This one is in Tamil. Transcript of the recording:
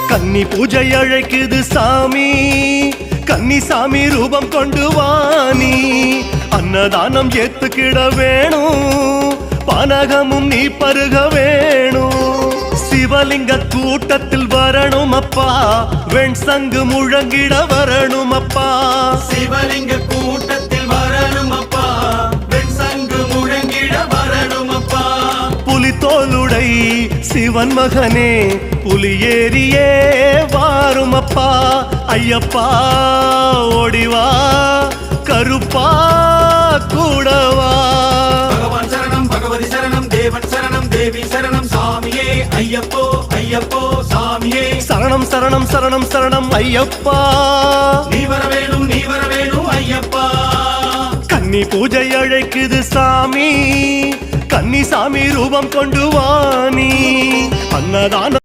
கன்னி பூஜை அழைக்குது சாமி, கன்னிசாமி ரூபம் கொண்டு வாணி. அன்னதானம் ஏத்துக்கிட வேணும், பானகமும் நீ பருக வேணும். சிவலிங்க கூட்டத்தில் வரணும் அப்பா, வெண் சங்கு முழங்கிட வரணும் அப்பா. சிவலிங்க கூட்டத்தில் வரணும் அப்பா, வெண் சங்கு முழங்கிட வரணும் அப்பா. புலித்தோலுடை சிவன் மகனே புலியேறியே வாரும் அப்பா. ஐயப்பா ஓடிவா, கருப்பா கூடவா. பகவான் சரணம், பகவதி சரணம், தேவன் சரணம், தேவி சரணம், சாமியே ஐயப்போ ஐயப்போ சாமியே. சரணம் சரணம் சரணம் சரணம் ஐயப்பா, நீ வர வேணும், நீ வர வேணும் ஐயப்பா. கன்னி பூஜை அழைக்குது சாமி, கன்னிசாமி ரூபம் கொண்டு வாணி. அன்னதானம்